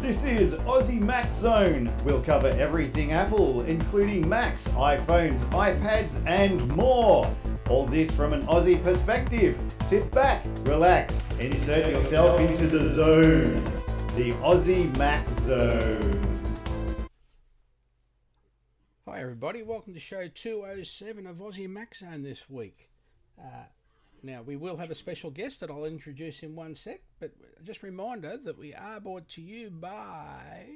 This is Aussie Mac Zone. We'll cover everything Apple, including Macs, iPhones, iPads, and more. All this from an Aussie perspective. Sit back, relax, insert yourself into the zone. The Aussie Mac Zone. Hi everybody, welcome to show 207 of Aussie Mac Zone this week. Now, we will have a special guest that I'll introduce in one sec, but just a reminder that we are brought to you by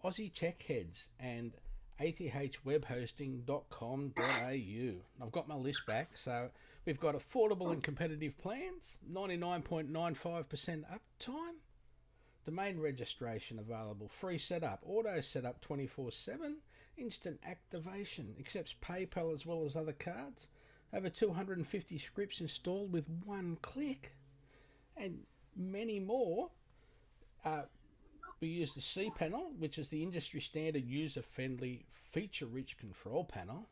Aussie Tech Heads and athwebhosting.com.au. I've got my list back, so we've got affordable and competitive plans, 99.95% uptime, domain registration available, free setup, auto setup 24/7, instant activation, accepts PayPal as well as other cards, over 250 scripts installed with one click, and many more. We use the C panel, which is the industry standard user-friendly, feature-rich control panel,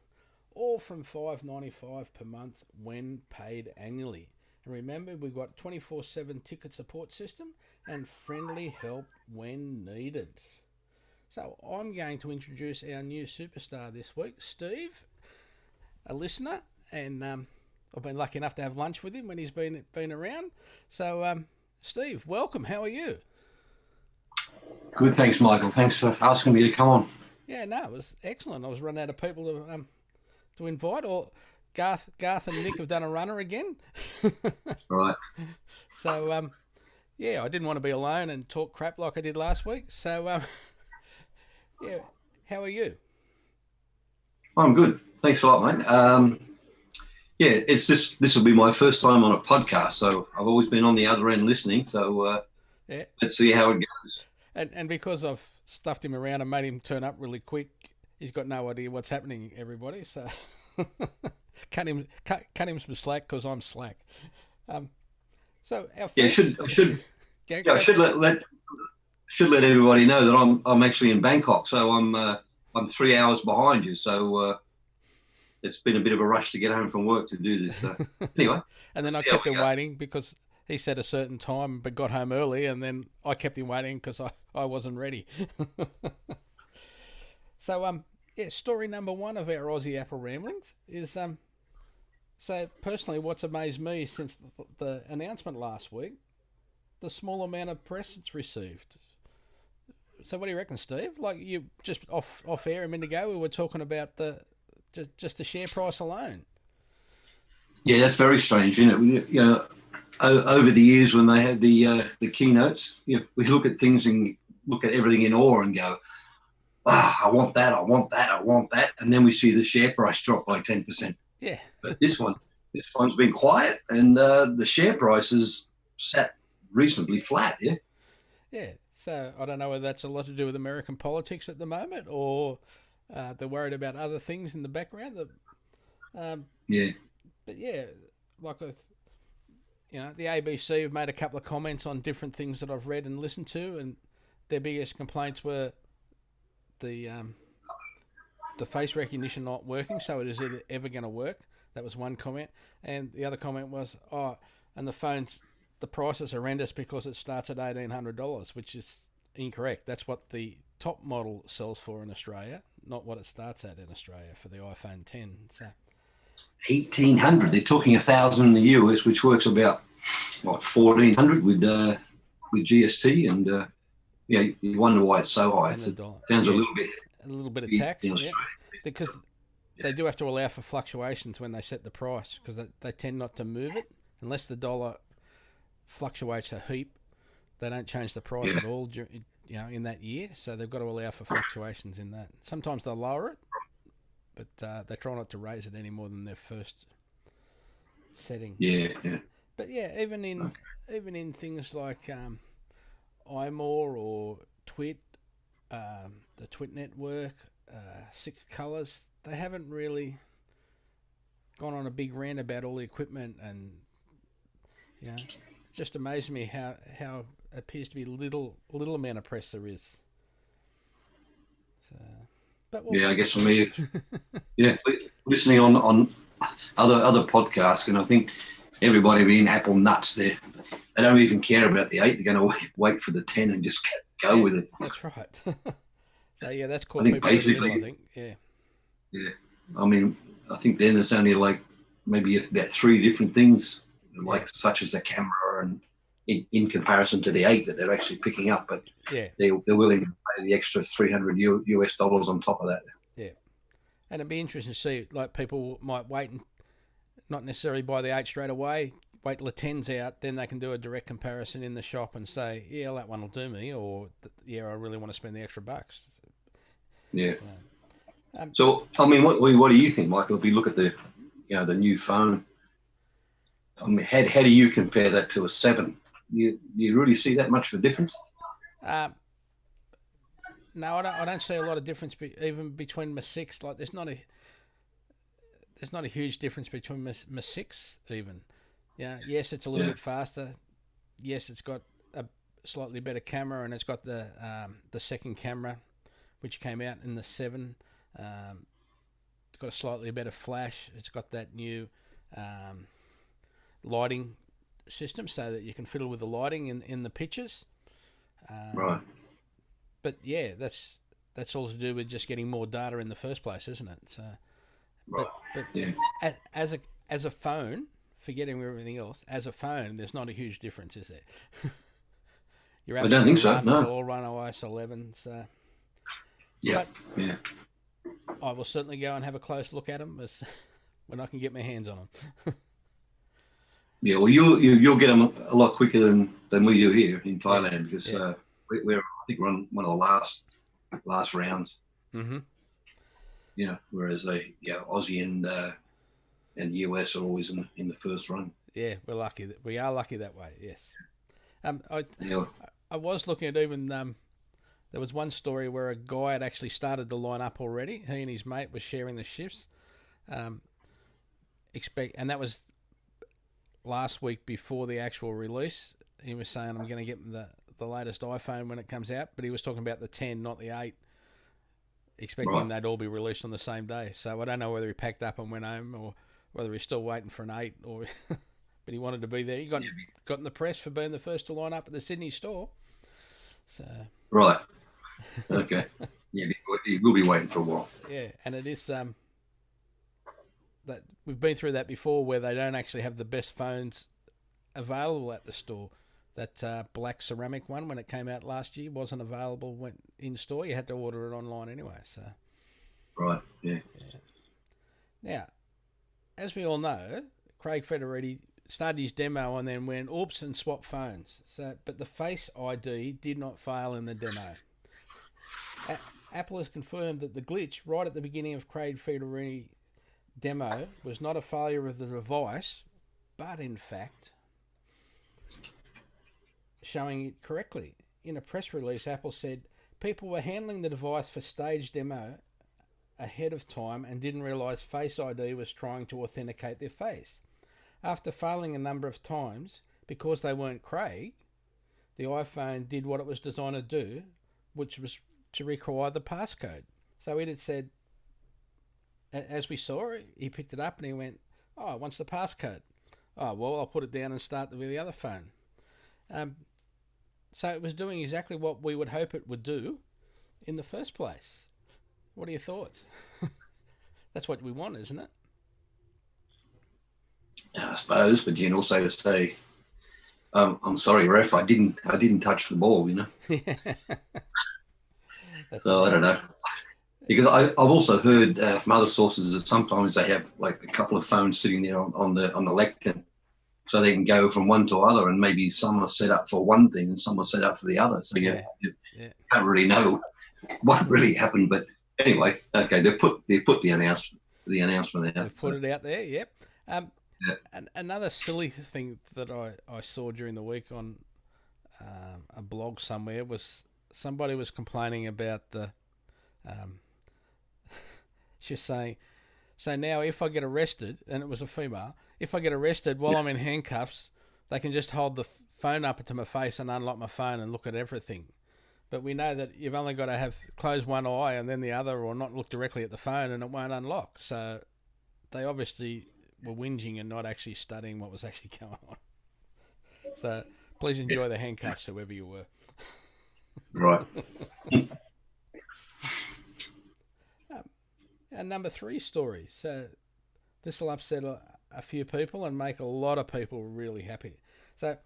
all from $5.95 per month when paid annually. And remember, we've got 24/7 ticket support system and friendly help when needed. So I'm going to introduce our new superstar this week, Steve, a listener, and I've been lucky enough to have lunch with him when he's been around. So, Steve, welcome. How are you? Good, thanks, Michael. Thanks for asking me to come on. Yeah, no, it was excellent. I was running out of people to invite. Or Garth and Nick have done a runner again. Right. So, yeah, I didn't want to be alone and talk crap like I did last week. So, yeah, how are you? I'm good. Thanks a lot, mate. Yeah, it's just this will be my first time on a podcast, so I've always been on the other end listening. So yeah, let's see how it goes. And because I've stuffed him around and made him turn up really quick, he's got no idea what's happening, everybody. So cut him some slack because I'm slack. So our first... I should let everybody know that I'm actually in Bangkok, so I'm 3 hours behind you. So it's been a bit of a rush to get home from work to do this. So anyway, and then I kept him waiting because he said a certain time, but got home early, and then I kept him waiting because I wasn't ready. So yeah, story number one of our Aussie Apple Ramblings is so personally, what's amazed me since the announcement last week, the small amount of press it's received. So what do you reckon, Steve? Like you just off air a minute ago, we were talking about just the share price alone. Yeah, that's very strange, isn't it? You know, over the years when they had the keynotes, we look at things and look at everything in awe and go, I want that, I want that, I want that, and then we see the share price drop by 10%. Yeah. But this one's been quiet, and the share price has sat reasonably flat. Yeah. Yeah. So I don't know whether that's a lot to do with American politics at the moment, or they're worried about other things in the background. Yeah. But yeah, like the ABC have made a couple of comments on different things that I've read and listened to, and their biggest complaints were the face recognition not working. So is it ever going to work? That was one comment, and the other comment was, and the phones. The price is horrendous because it starts at $1,800, which is incorrect. That's what the top model sells for in Australia, not what it starts at in Australia for the iPhone 10. So 1,800. They're talking 1,000 in the US, which works about 1,400 with GST, and you wonder why it's so high. Sounds a little bit of tax, because they do have to allow for fluctuations when they set the price, because they tend not to move it unless the dollar fluctuates a heap. They don't change the price at all, in that year. So they've got to allow for fluctuations in that. Sometimes they'll lower it, but they try not to raise it any more than their first setting. Yeah. But yeah, even in things like iMore or Twit, the Twit network, Six Colors, they haven't really gone on a big rant about all the equipment, and it just amazed me how it appears to be little amount of press there is. So, but I guess for me, listening on other podcasts, and I think everybody being Apple nuts there. They don't even care about the 8. They're going to wait for the 10 and just go with it. That's right. So yeah, that's caught I think people in the basically, middle, I think. Yeah. Yeah. I mean, I think then it's only like maybe about 3 different things, like such as the camera and in comparison to the 8 that they're actually picking up, but they're willing to pay the extra $300 US on top of that. Yeah. And it'd be interesting to see, like, people might wait and not necessarily buy the 8 straight away, wait till the 10's out, then they can do a direct comparison in the shop and say, yeah, that one will do me, or yeah, I really want to spend the extra bucks. Yeah. So I mean, what do you think, Michael? If you look at the new phone, I mean, how do you compare that to a 7? You really see that much of a difference? No, I don't see a lot of difference even between my 6. Like, there's not a huge difference between my 6 even. Yeah, yes, it's a little bit faster. Yes, it's got a slightly better camera, and it's got the second camera, which came out in the 7. It's got a slightly better flash. It's got that new lighting system, so that you can fiddle with the lighting in the pictures. Right. But yeah, that's all to do with just getting more data in the first place, isn't it? So, right. But yeah. as a phone, forgetting everything else, as a phone, there's not a huge difference, is there? I don't think so. No. It'll all run iOS 11. So. Yeah. But I will certainly go and have a close look at them when I can get my hands on them. Yeah, well, you'll get them a lot quicker than we do here in Thailand, because we're I think we're on one of the last rounds. Mm-hmm. Whereas Aussie and the US are always in the first run. Yeah, we're lucky. We are lucky that way. Yes. I was looking at even there was one story where a guy had actually started to line up already. He and his mate were sharing the shifts. And that was last week before the actual release. He was saying, I'm going to get the latest iPhone when it comes out, but he was talking about the 10, not the 8, expecting they'd all be released on the same day. So I don't know whether he packed up and went home, or whether he's still waiting for an 8, or but he wanted to be there. He got in the press for being the first to line up at the Sydney store. So right, okay, yeah, we'll be waiting for a while. Yeah, and it is that we've been through that before, where they don't actually have the best phones available at the store. That black ceramic one, when it came out last year, wasn't available in store. You had to order it online anyway. So right, yeah. Now, as we all know, Craig Federighi started his demo and then went oops and swapped phones. But the Face ID did not fail in the demo. Apple has confirmed that the glitch right at the beginning of Craig Federighi demo was not a failure of the device, but in fact showing it correctly. In a press release, Apple said people were handling the device for stage demo ahead of time and didn't realise Face ID was trying to authenticate their face. After failing a number of times because they weren't Craig, the iPhone did what it was designed to do, which was to require the passcode. So it had said, as we saw, he picked it up and he went, oh, it wants the passcode. Oh, well, I'll put it down and start with the other phone. So it was doing exactly what we would hope it would do in the first place. What are your thoughts? That's what we want, isn't it? I suppose, but you can also say, "I'm sorry, ref. I didn't touch the ball." So I don't know, because I've also heard from other sources that sometimes they have like a couple of phones sitting there on the lectern, so they can go from one to other, and maybe some are set up for one thing and some are set up for the other. So you can't really know what really happened. But anyway, okay, they put the announcement out. They've put it out there. Yep. And another silly thing that I saw during the week on a blog somewhere was somebody was complaining about the she's saying, so now if I get arrested, and it was a female, if I get arrested while I'm in handcuffs, they can just hold the phone up to my face and unlock my phone and look at everything. But we know that you've only got to close one eye and then the other, or not look directly at the phone, and it won't unlock. So they obviously were whinging and not actually studying what was actually going on. So please enjoy the handcuffs, whoever you were. Right. Our number 3 story. So this will upset a few people and make a lot of people really happy. So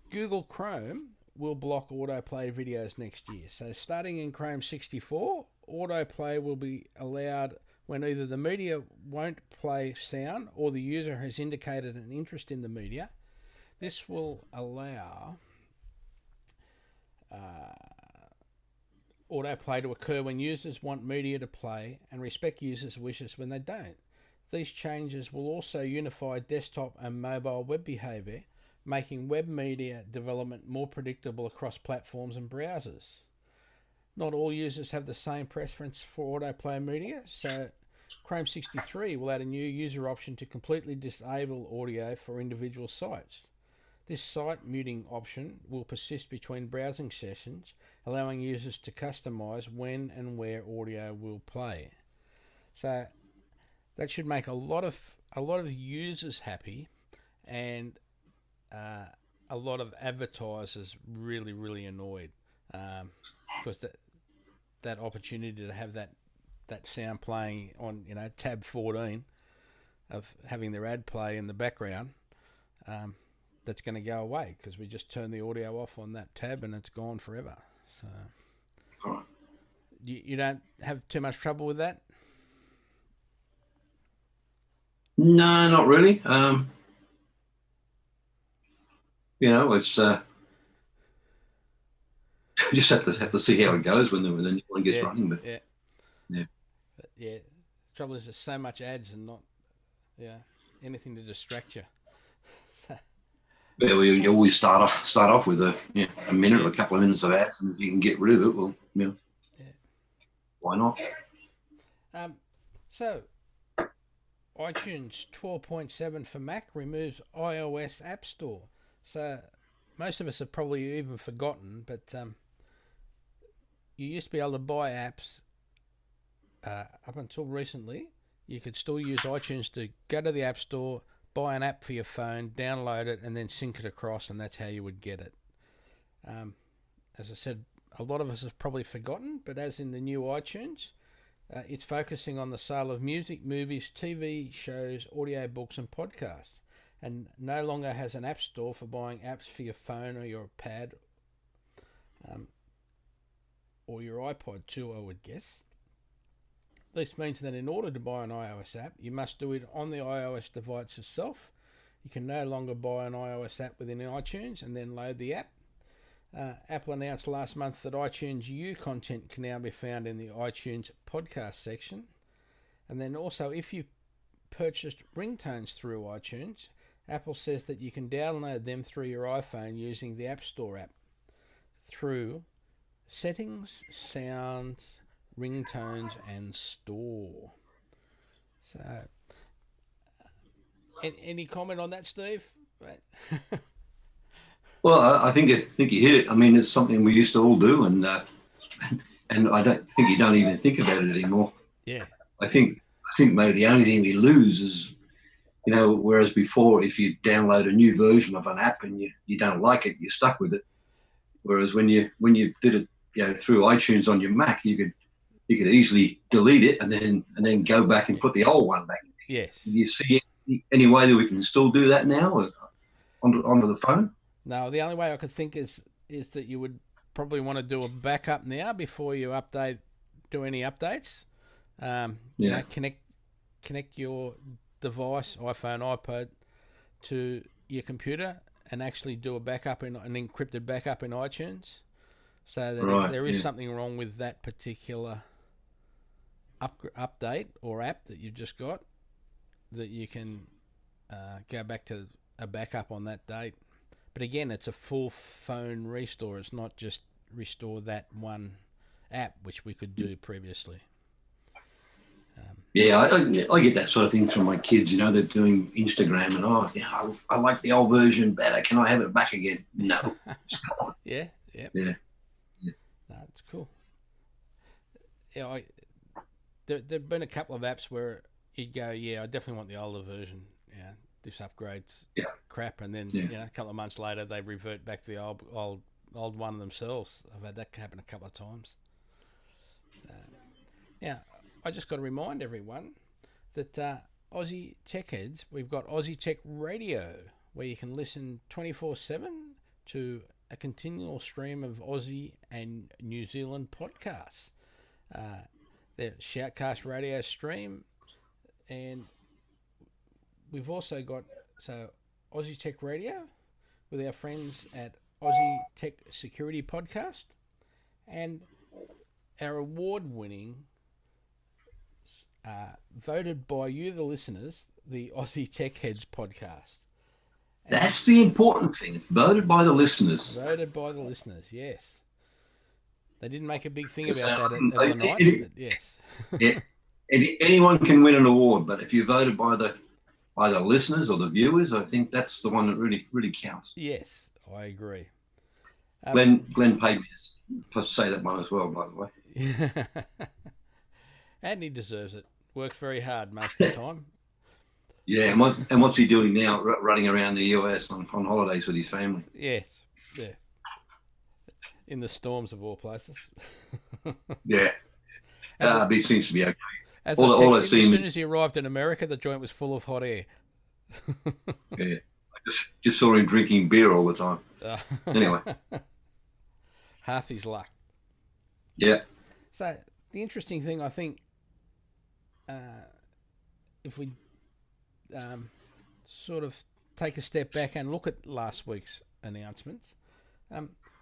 Google Chrome will block autoplay videos next year. So starting in Chrome 64, autoplay will be allowed when either the media won't play sound or the user has indicated an interest in the media. This will allow autoplay to occur when users want media to play and respect users' wishes when they don't. These changes will also unify desktop and mobile web behavior, making web media development more predictable across platforms and browsers. Not all users have the same preference for autoplay media, so Chrome 63 will add a new user option to completely disable audio for individual sites. This site muting option will persist between browsing sessions, allowing users to customize when and where audio will play. So that should make a lot of users happy, and a lot of advertisers really, really annoyed, because that opportunity to have that sound playing on tab 14 of having their ad play in the background, that's going to go away because we just turn the audio off on that tab and it's gone forever. So you don't have too much trouble with that? No, not really. It's you just have to see how it goes when the new one gets running. But yeah. But yeah, the trouble is there's so much ads and not anything to distract you. Yeah, we always start off with a minute or a couple of minutes of ads, and if you can get rid of it, well, why not? So iTunes 12.7 for Mac removes iOS App Store. So most of us have probably even forgotten, but you used to be able to buy apps up until recently. You could still use iTunes to go to the App Store, buy an app for your phone, download it, and then sync it across, and that's how you would get it. As I said, a lot of us have probably forgotten, but as in the new iTunes, it's focusing on the sale of music, movies, TV shows, audio books, and podcasts, and no longer has an app store for buying apps for your phone or your pad, or your iPod too, I would guess. This means that in order to buy an iOS app, you must do it on the iOS device itself. You can no longer buy an iOS app within iTunes and then load the app. Apple announced last month that iTunes U content can now be found in the iTunes podcast section. And then also, if you purchased ringtones through iTunes, Apple says that you can download them through your iPhone using the App Store app through Settings, Sounds, Ringtones, and Store. So, any comment on that, Steve? Well, I think you hit it. I mean, it's something we used to all do, and I don't think you don't even think about it anymore. Yeah. I think maybe the only thing we lose is, whereas before, if you download a new version of an app and you don't like it, you're stuck with it. Whereas when you did it, through iTunes on your Mac, you could easily delete it and then go back and put the old one back. Yes. Do you see any way that we can still do that now onto the phone? No, the only way I could think is that you would probably want to do a backup now before you do any updates. Connect your device, iPhone, iPad, to your computer and actually do an encrypted backup in iTunes, so that if there is something wrong with that particular update or app that you've just got, that you can go back to a backup on that date. But again, it's a full phone restore. It's not just restore that one app, which we could do previously. I get that sort of thing from my kids. They're doing Instagram and I like the old version better. Can I have it back again? No. Yeah. That's cool. There've been a couple of apps where you'd go, I definitely want the older version. this upgrade's Yeah. crap, and then a couple of months later they revert back to the old one themselves. I've had that happen a couple of times. Now, I just got to remind everyone that Aussie Tech Heads, we've got Aussie Tech Radio, where you can listen 24/7 to a continual stream of Aussie and New Zealand podcasts. The Shoutcast radio stream, and we've also got Aussie Tech Radio with our friends at Aussie Tech Security Podcast, and our award-winning, voted by you, the listeners, the Aussie Tech Heads podcast. And that's the important thing. It's voted by the listeners. Voted by the listeners, yes. They didn't make a big thing about that at the night, but yes. Yeah, anyone can win an award, but if you're voted by the listeners or the viewers, I think that's the one that really counts. Yes, I agree. Glenn paid me to say that one as well, by the way. And he deserves it. Works very hard most of the time. Yeah, and what's he doing now? Running around the US on holidays with his family. Yes, yeah. In the storms of all places. Yeah. But he seems to be okay. As soon as he arrived in America, the joint was full of hot air. Yeah. I just saw him drinking beer all the time. Anyway. Half his luck. Yeah. So the interesting thing, I think, if we sort of take a step back and look at last week's announcements,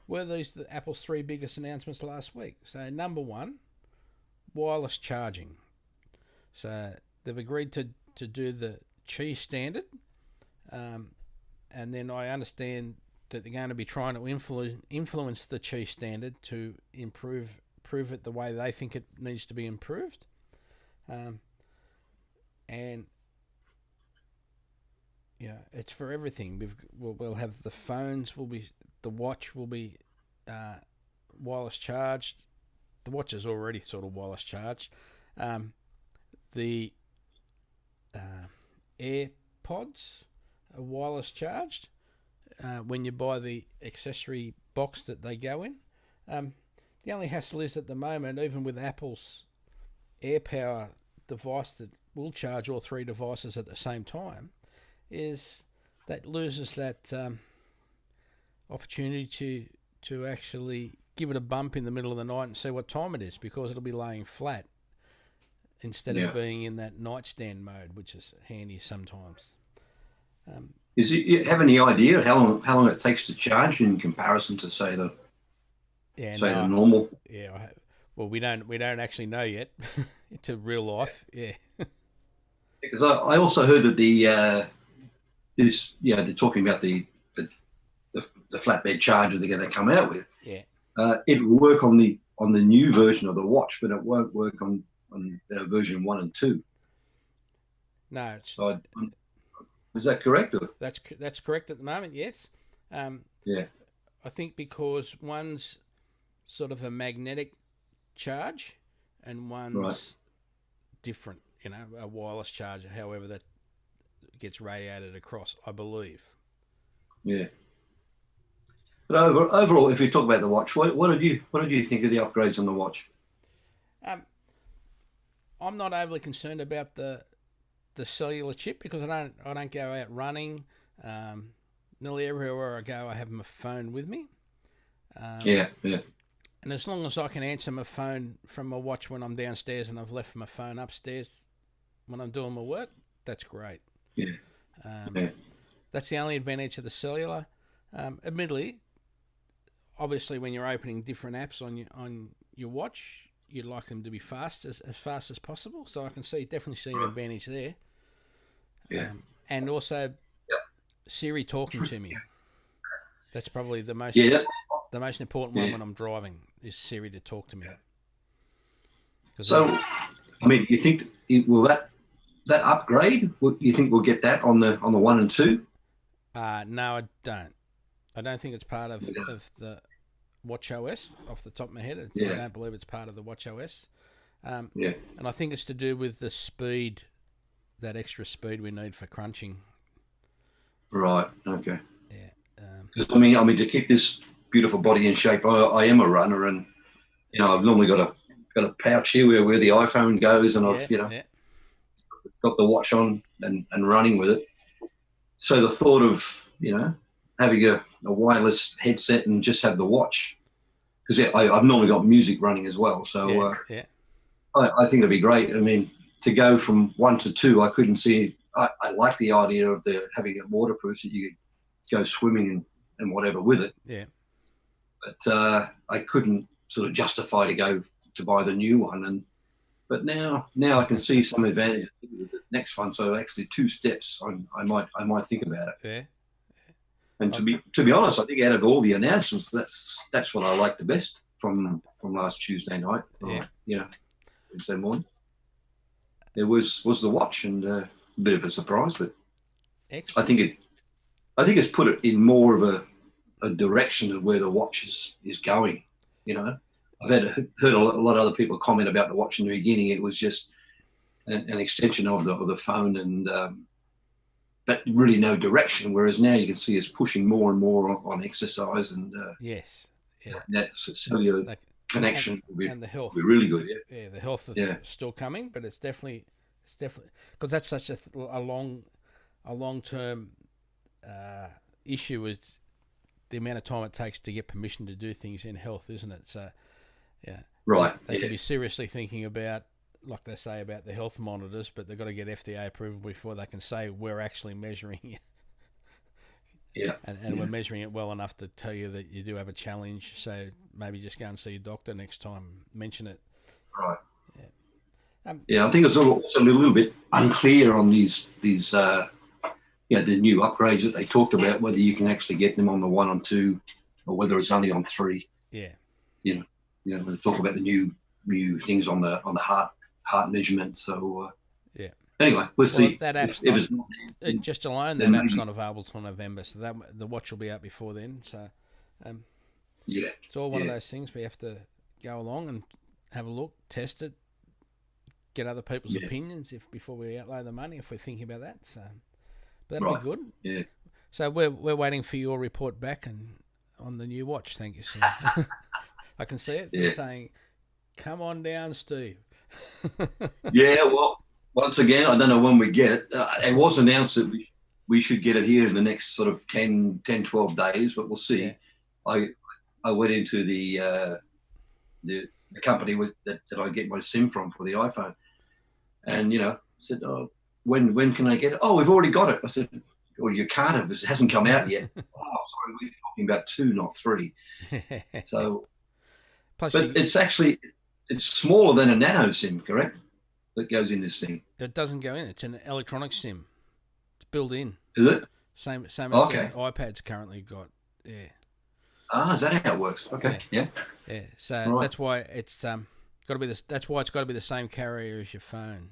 were these Apple's 3 biggest announcements last week? So number one, wireless charging. So they've agreed to do the Qi standard, and then I understand that they're going to be trying to influence the Qi standard to improve it the way they think it needs to be improved, and it's for everything. We'll have the phones, the watch will be wireless charged. The watch is already sort of wireless charged. The AirPods are wireless charged when you buy the accessory box that they go in. The only hassle is at the moment, even with Apple's AirPower device that will charge all 3 devices at the same time, is that loses that opportunity to actually give it a bump in the middle of the night and see what time it is, because it'll be laying flat instead of being in that nightstand mode, which is handy sometimes. You have any idea how long it takes to charge in comparison to say the normal? Yeah, well, we don't actually know yet to real life. Yeah, because I also heard that they're talking about the flatbed charger they're going to come out with. Yeah, it will work on the new version of the watch, but it won't work on version 1 and 2. No. Is that correct? Or? That's correct at the moment. Yes. Yeah. I think because one's sort of a magnetic charge and one's different. A wireless charger. However, that gets radiated across, I believe. Yeah. But overall, if we talk about the watch, what did you think of the upgrades on the watch? I'm not overly concerned about the cellular chip, because I don't go out running. Nearly everywhere I go, I have my phone with me. Yeah. And as long as I can answer my phone from my watch when I'm downstairs and I've left my phone upstairs when I'm doing my work, that's great. Yeah. That's the only advantage of the cellular. Admittedly, obviously, when you're opening different apps on your watch, you'd like them to be fast as fast as possible. So I can definitely see an advantage there. Yeah. And also, Siri talking to me. That's probably the most important one when I'm driving, is Siri to talk to me. So, you think will that upgrade? You think we'll get that on the 1 and 2? No, I don't. I don't think it's part of the WatchOS off the top of my head. I don't believe it's part of the WatchOS. And I think it's to do with the speed, that extra speed we need for crunching Right. Okay. Yeah. Because I mean, to keep this beautiful body in shape, I am a runner, and I've normally got a pouch here where the iPhone goes, and I've got the watch on and running with it. So the thought of having a wireless headset and just have the watch, because I've normally got music running as well. So I think it'd be great. I mean, to go from 1 to 2, I couldn't see. I like the idea of having it waterproof so you could go swimming and whatever with it. Yeah. But I couldn't sort of justify to buy the new one. But now I can see some advantage with the next one. So actually 2 steps, I might think about it. Yeah. And to be honest, I think out of all the announcements, that's what I like the best from last Tuesday night. Wednesday morning. It was the watch, and a bit of a surprise, but excellent. I think it's put it in more of a direction of where the watch is going. I've heard a lot of other people comment about the watch in the beginning. It was just an extension of the phone, and but really no direction. Whereas now you can see it's pushing more and more on exercise, and that cellular connection will be, and the health will be really good. Yeah, the health is still coming, but it's definitely because that's such a long-term issue, is the amount of time it takes to get permission to do things in health, isn't it? So, right. They could be seriously thinking about, like they say about the health monitors, but they've got to get FDA approval before they can say we're actually measuring it. And we're measuring it well enough to tell you that you do have a challenge. So maybe just go and see your doctor next time. Mention it. Right. I think it's also a little bit unclear on these the new upgrades that they talked about, whether you can actually get them on the 1 and 2, or whether it's only on 3. Yeah. When they talk about the new things on the heart measurement. So anyway, we'll see. That app's just alone. That app's not available till November, so the watch will be out before then. So it's all one of those things we have to go along and have a look, test it, get other people's opinions before we outlay the money, if we're thinking about that. So that'll be good. Yeah. So we're waiting for your report back on the new watch. Thank you, sir. I can see it. They're saying, "Come on down, Steve." Well, once again, I don't know when we get it. It was announced that we should get it here in the next sort of 10, 12 days, but we'll see. Yeah. I went into the company that I get my SIM from for the iPhone, and said, "Oh, when can I get it?" "Oh, we've already got it." I said, "Well, you can't have. It hasn't come out yet." "Oh, sorry, we're talking about 2, not 3. So, but it's smaller than a nano SIM, correct? That goes in this thing. It doesn't go in. It's an electronic SIM. It's built in. Is it? Same as the iPad's currently got. Yeah. Is that how it works? Okay. Yeah. So that's why it's got to be this. That's why it's got to be the same carrier as your phone.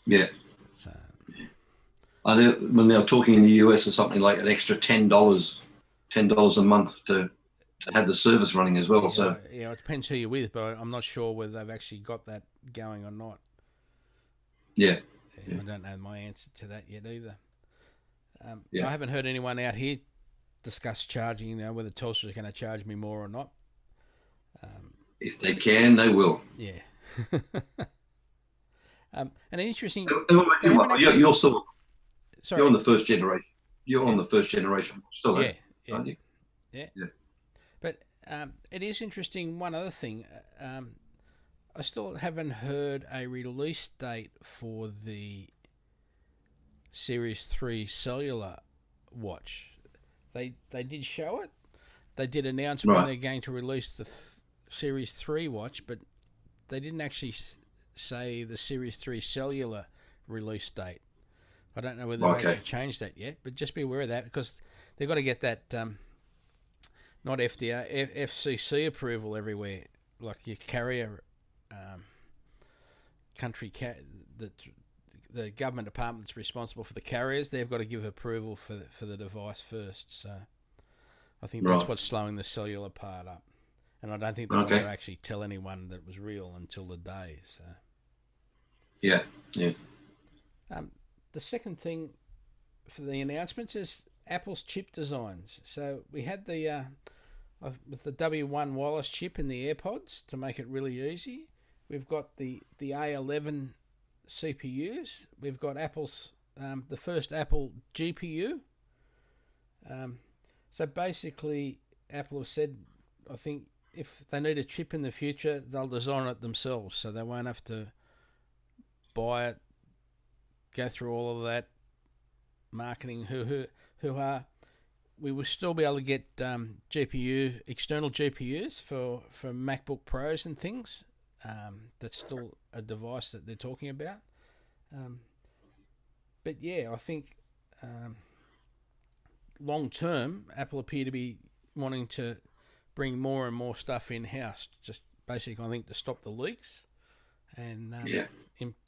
Yeah. So. When they're talking in the US, it's something like an extra $10 a month to have the service running as well. So it depends who you're with, but I'm not sure whether they've actually got that going or not. Yeah. I don't know my answer to that yet either. I haven't heard anyone out here discuss charging, whether Telstra is going to charge me more or not. If they can, they will. Yeah. And interesting. You're still. Sorry. You're on the first generation. You're on the first generation still, aren't you? Yeah. But it is interesting. One other thing, I still haven't heard a release date for the Series 3 cellular watch. They did show it. They did announce when they're going to release the Series 3 watch, but they didn't actually say the Series 3 cellular release date. I don't know whether they've actually changed that yet, but just be aware of that, because they've got to get that not FDA, FCC approval everywhere, like your carrier the government department that's responsible for the carriers. They've got to give approval for the device first. So I think that's what's slowing the cellular part up, and I don't think they want to actually tell anyone that it was real until the day. So yeah. The second thing for the announcements is Apple's chip designs. So we had the with the W1 wireless chip in the AirPods to make it really easy. We've got the A11 CPUs. We've got Apple's the first Apple GPU. So basically, Apple have said, I think if they need a chip in the future, they'll design it themselves, so they won't have to buy it, go through all of that marketing. We will still be able to get external GPUs for MacBook Pros and things. That's still a device that they're talking about. But yeah, I think long term, Apple appear to be wanting to bring more and more stuff in-house, just basically, I think, to stop the leaks and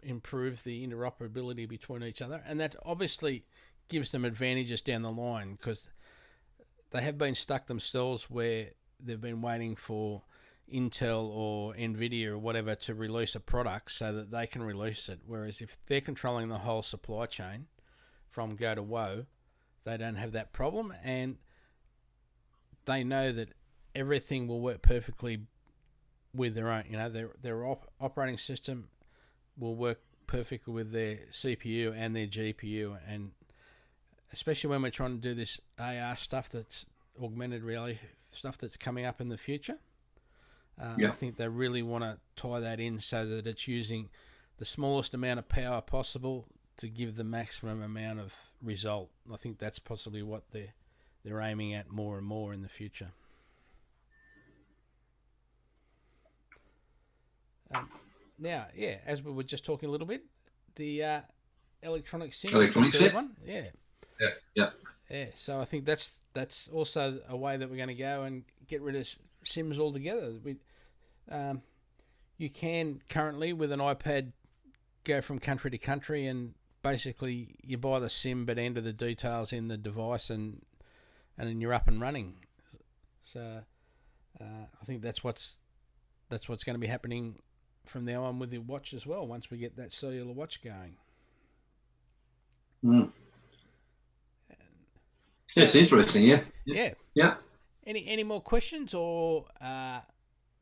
improve the interoperability between each other. And that obviously gives them advantages down the line, because they have been stuck themselves where they've been waiting for Intel or Nvidia or whatever to release a product so that they can release it. Whereas if they're controlling the whole supply chain from go to woe, they don't have that problem, and they know that everything will work perfectly with their own. Their operating system will work perfectly with their CPU and their GPU, and especially when we're trying to do this AR stuff, that's augmented reality stuff that's coming up in the future. I think they really want to tie that in so that it's using the smallest amount of power possible to give the maximum amount of result. I think that's possibly what they're aiming at more and more in the future. Now, as we were just talking a little bit, the electronic SIM is the third one. Yeah. So I think that's also a way that we're going to go and get rid of SIMs altogether. You can currently with an iPad go from country to country, and basically you buy the SIM but enter the details in the device, and then you're up and running. So I think that's what's going to be happening from now on with the watch as well, once we get that cellular watch going. It's interesting, yeah. Any more questions or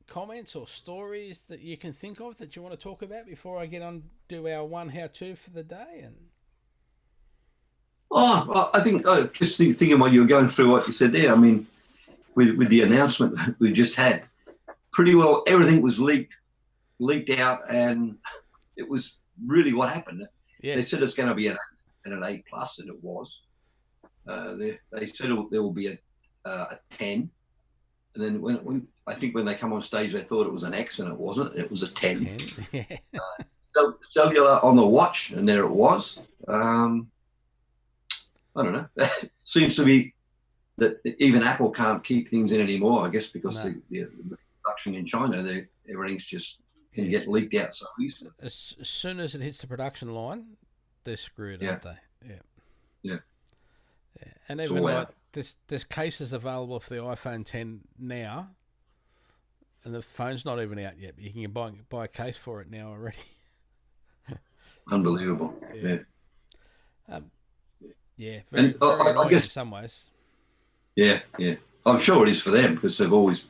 comments or stories that you can think of that you want to talk about before I get on do our one how-to for the day? And I think just thinking while you were going through what you said there, I mean, with the announcement we just had, pretty well everything was leaked out, and it was really what happened. They said it's going to be an A+, and it was. They said there will be a 10, and then when they come on stage, they thought it was an X, and it wasn't. It was a 10. Cellular on the watch, and there it was. I don't know. Seems to be that even Apple can't keep things in anymore, I guess, because the production in China, everything's just can get leaked out so easily. As soon as it hits the production line, they're screwed, aren't they? Yeah. And even there's cases available for the iPhone 10 now, and the phone's not even out yet. But you can buy a case for it now already. Unbelievable. Very annoying in some ways. Yeah. I'm sure it is for them, because they've always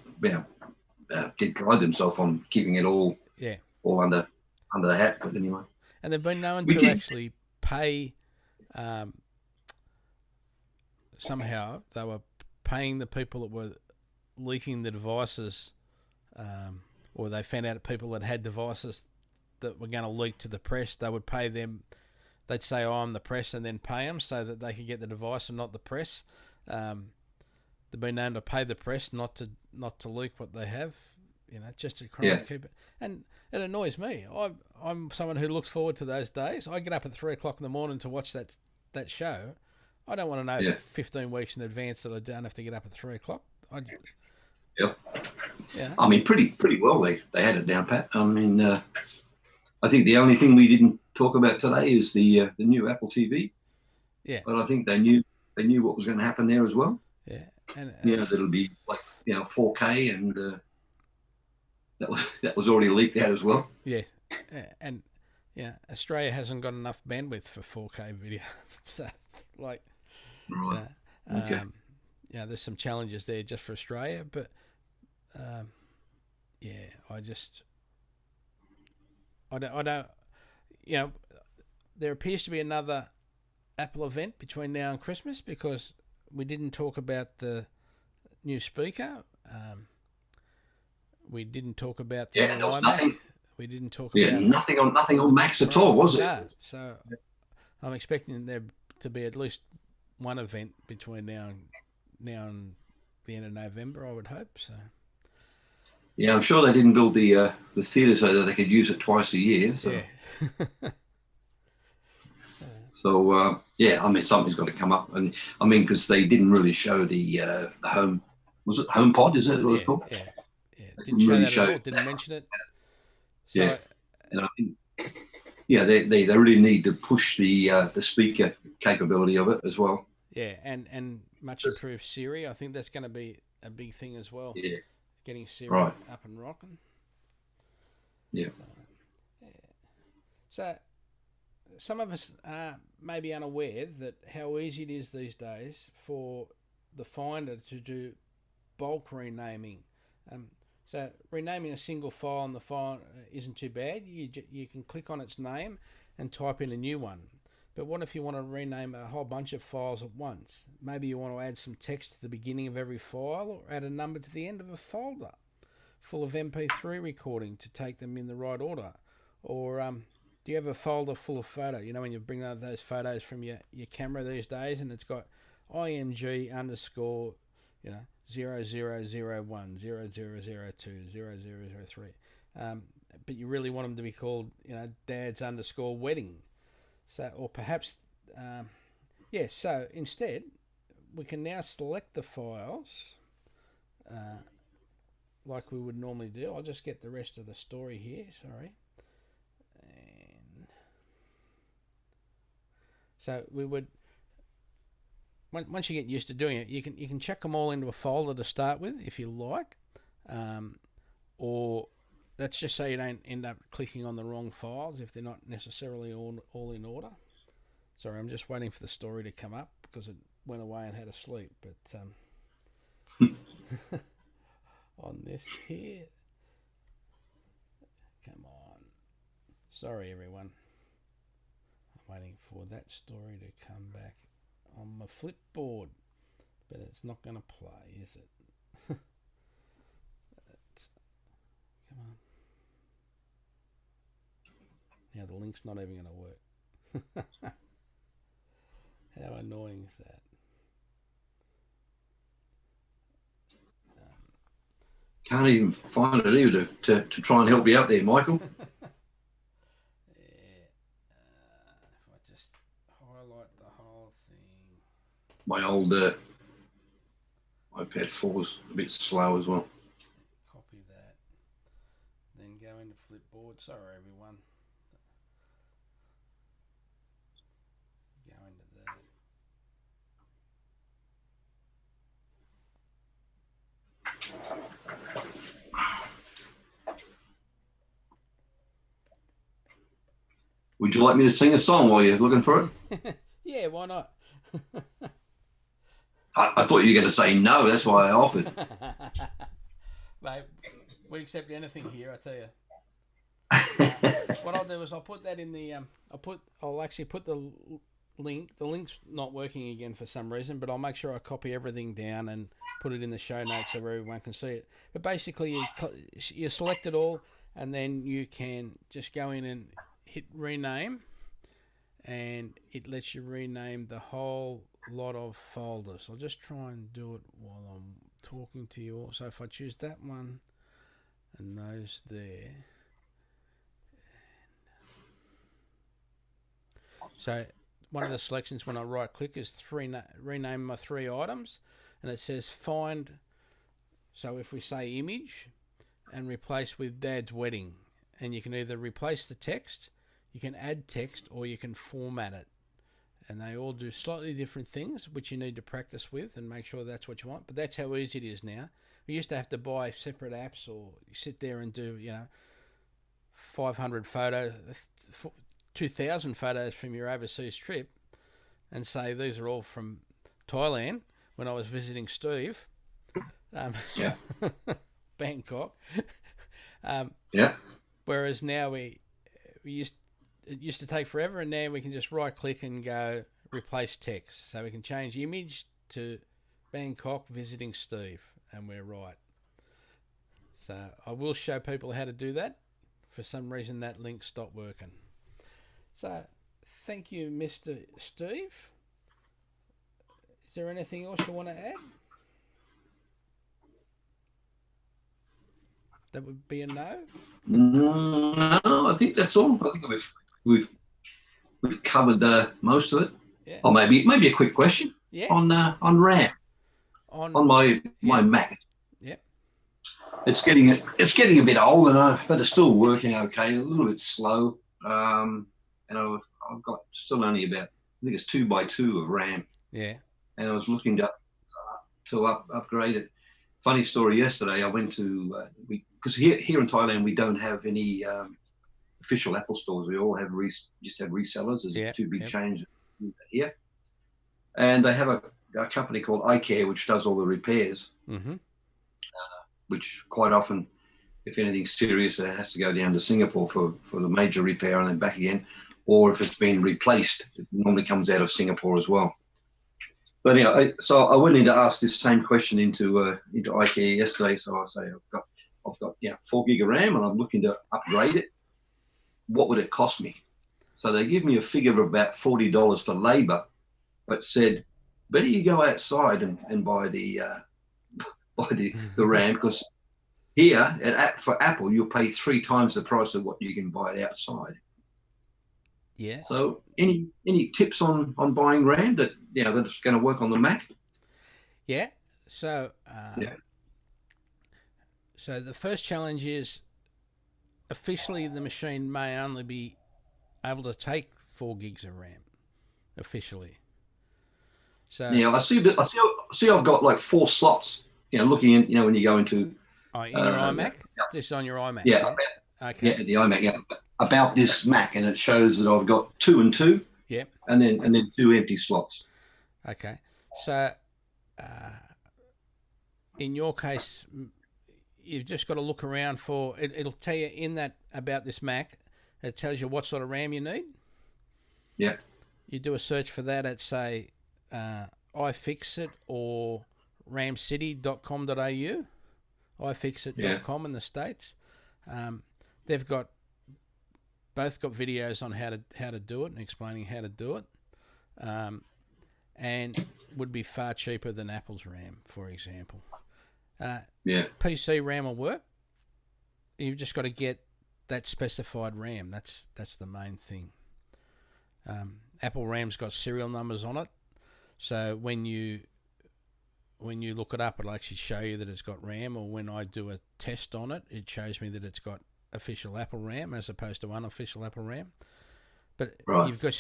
did pride themselves on keeping it all under the hat. But anyway, and they've been known to actually pay. Somehow they were paying the people that were leaking the devices, or they found out people that had devices that were going to leak to the press. They would pay them. They'd say, I'm the press, and then pay them so that they could get the device and not the press. They've been known to pay the press not to leak what they have, just to try and keep it. And it annoys me. I'm someone who looks forward to those days. I get up at 3 o'clock in the morning to watch that show. I don't want to know 15 weeks in advance that I don't have to get up at 3 o'clock. I mean, pretty well they had it down pat. I mean, I think the only thing we didn't talk about today is the new Apple TV. Yeah. But I think they knew what was going to happen there as well. Yeah. And that it'll be like 4K, and that was already leaked out as well. Yeah. And Australia hasn't got enough bandwidth for 4K video, so Like, Right. Okay. there's some challenges there just for Australia, but I don't, there appears to be another Apple event between now and Christmas because we didn't talk about the new speaker. We didn't talk about the new there was iMac. nothing. We didn't talk Yeah, about nothing on Max at all, was it? No. So I'm expecting there to be at least one event between now and the end of November, I would hope. So Yeah, I'm sure they didn't build the theatre so that they could use it twice a year. So. yeah. So I mean, something's got to come up, and I mean, because they didn't really show the home. Was it HomePod? Is it what it's called? Yeah. They Didn't show really that at all. Didn't mention it. So, yeah, and I think they really need to push the speaker capability of it as well. Yeah, and much improved Siri. I think that's going to be a big thing as well. Yeah, getting Siri right. up and rocking. Yeah. So some of us may be unaware that how easy it is these days for the Finder to do bulk renaming. So renaming a single file on the file isn't too bad. You can click on its name and type in a new one. But what if you want to rename a whole bunch of files at once? Maybe you want to add some text to the beginning of every file or add a number to the end of a folder full of MP3 recording to take them in the right order. Or do you have a folder full of photos? You know, when you bring out those photos from your camera these days and it's got IMG underscore, 0001, 0002, 0003. But you really want them to be called, Dad's underscore wedding. So, or perhaps, so instead, we can now select the files like we would normally do. I'll just get the rest of the story here, sorry. And so we would, once you get used to doing it, you can chuck them all into a folder to start with if you like, or let's just say you don't end up clicking on the wrong files if they're not necessarily all in order. Sorry, I'm just waiting for the story to come up because it went away and had a sleep. But on this here, come on. Sorry, everyone. I'm waiting for that story to come back on my flipboard, but it's not going to play, is it? Come on. Now the link's not even going to work. How annoying is that? Can't even find it either to try and help you out there, Michael. If I just highlight the whole thing. My old iPad 4's a bit slow as well. Copy that. Then go into Flipboard. Sorry, everyone. Go into that. Would you like me to sing a song while you're looking for it? Yeah, why not? I thought you were going to say no. That's why I offered. Mate, we accept anything here, I tell you. What I'll do is I'll put that in the I'll actually put the link. The link's not working again for some reason, but I'll make sure I copy everything down and put it in the show notes so everyone can see it. But basically, you select it all, and then you can just go in and hit rename, and it lets you rename the whole lot of folders. I'll just try and do it while I'm talking to you. So if I choose that one and those there, so one of the selections when I right click is rename my 3 items, and it says find. So if we say image and replace with Dad's wedding, and you can either replace the text, you can add text, or you can format it. And they all do slightly different things, which you need to practice with and make sure that's what you want. But that's how easy it is now. We used to have to buy separate apps, or sit there and do, 500 photos, 2,000 photos from your overseas trip. and say these are all from Thailand when I was visiting Steve. Yeah. Bangkok. Yeah. Whereas now it used to take forever, and now we can just right click and go replace text. So we can change image to Bangkok visiting Steve, and we're right. So I will show people how to do that. For some reason that link stopped working. So thank you, Mr. Steve. Is there anything else you want to add? That would be a no? No, I think that's all. I think we've covered most of it. Yeah. Or maybe a quick question. Yeah. On RAM. On my Mac. Yep. It's getting a bit old, but it's still working okay. A little bit slow. And I've got still only about, I think it's 2x2 of RAM. Yeah. And I was looking to upgrade it. Funny story. Yesterday, I went to because here in Thailand we don't have any official Apple stores. We all have just have resellers. There's two big chains here, and they have a company called iCare which does all the repairs. Mm-hmm. Which quite often, if anything's serious, it has to go down to Singapore for the major repair and then back again. Or if it's been replaced, it normally comes out of Singapore as well. But anyway, so I went in to ask this same question into iCare yesterday. So I say I've got 4 gig of RAM and I'm looking to upgrade it. What would it cost me? So they give me a figure of about $40 for labour, but said better you go outside and buy the RAM, because here for Apple you'll pay 3 times the price of what you can buy it outside. Yeah. So any tips on buying RAM that's going to work on the Mac? Yeah. So So the first challenge is officially the machine may only be able to take 4 gigs of RAM officially. So yeah, I see I've got like 4 slots. Looking in, when you go into in your iMac, just on your iMac. Yeah. Okay. Yeah, the iMac. Yeah, about this Mac, and it shows that I've got 2 and 2. Yep. And then 2 empty slots. Okay. So, in your case, you've just got to look around for it. It'll tell you in that about this Mac. It tells you what sort of RAM you need. Yeah. You do a search for that at say iFixit or ramcity.com.au, iFixit.com in the States. They've both got videos on how to do it and explaining how to do it, and would be far cheaper than Apple's RAM, for example. PC RAM will work. You've just got to get that specified RAM. That's the main thing. Apple RAM's got serial numbers on it, so when you look it up, it'll actually show you that it's got RAM, or when I do a test on it, it shows me that it's got official Apple RAM as opposed to unofficial Apple RAM. But right. you've got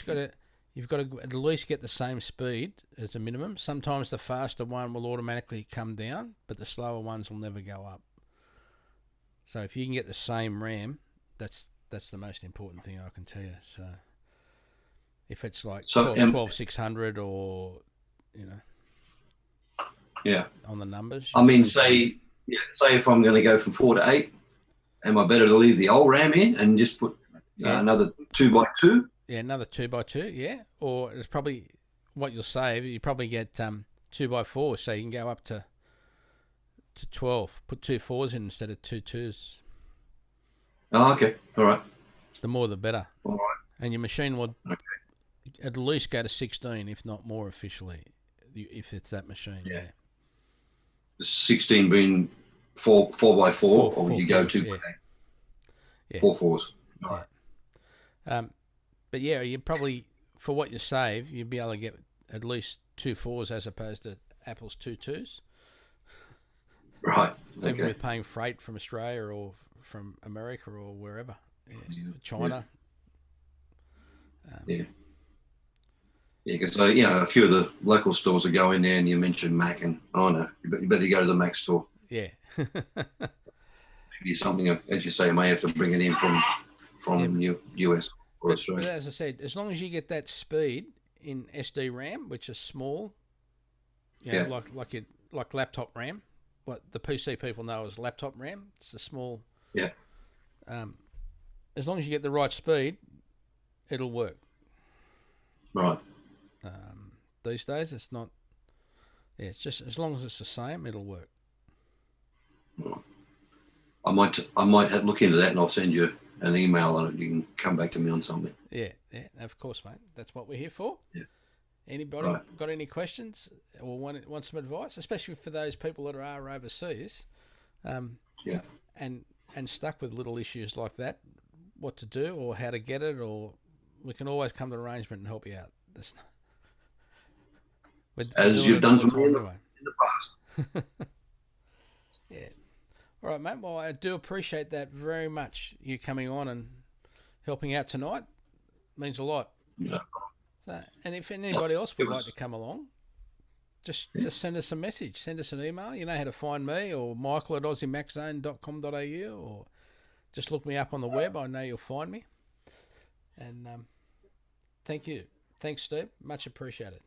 to at least get the same speed as a minimum. Sometimes the faster one will automatically come down, but the slower ones will never go up. So if you can get the same RAM, that's the most important thing I can tell you. So if it's like 12600 or on the numbers. I mean, say if I'm going to go from 4 to 8, am I better to leave the old RAM in and just put another 2x2? Yeah, another 2x2. Yeah, or it's probably what you'll save. You probably get 2x4, so you can go up to 12. Put 2 4s in instead of 2 2s. Oh, okay, all right. The more, the better. All right. And your machine will at least go to 16, if not more officially, if it's that machine. Yeah. 16 being 4x4, or would you go 2x8? Yeah. 4 4s. All right. But yeah, you probably, for what you save, you'd be able to get at least 2 4s as opposed to Apple's 2 2s. Right. Even with paying freight from Australia or from America or wherever. China. Yeah, because a few of the local stores will go in there and you mention Mac, and no, you better go to the Mac store. Yeah. Maybe something, as you say, may have to bring it in from US or Australia. But as I said, as long as you get that speed in SD RAM, which is small, you know, like laptop RAM. What the PC people know as laptop RAM. It's a small. Yeah. As long as you get the right speed, it'll work. Right. These days, it's not. Yeah, it's just as long as it's the same, it'll work. Right. I might have look into that, and I'll send you an email on it. You can come back to me on something. Yeah, of course, mate. That's what we're here for. Yeah. Anybody got any questions or want some advice, especially for those people that are overseas, yeah, and stuck with little issues like that, what to do or how to get it, or we can always come to arrangement and help you out. As you've done for me in the past. Yeah. All right, mate. Well, I do appreciate that very much. You coming on and helping out tonight means a lot. No. So, and if anybody else would like to come along, just send us a message. Send us an email. You know how to find me, or Michael at aussiemaczone.com.au, or just look me up on the web. I know you'll find me. And thank you. Thanks, Steve. Much appreciated.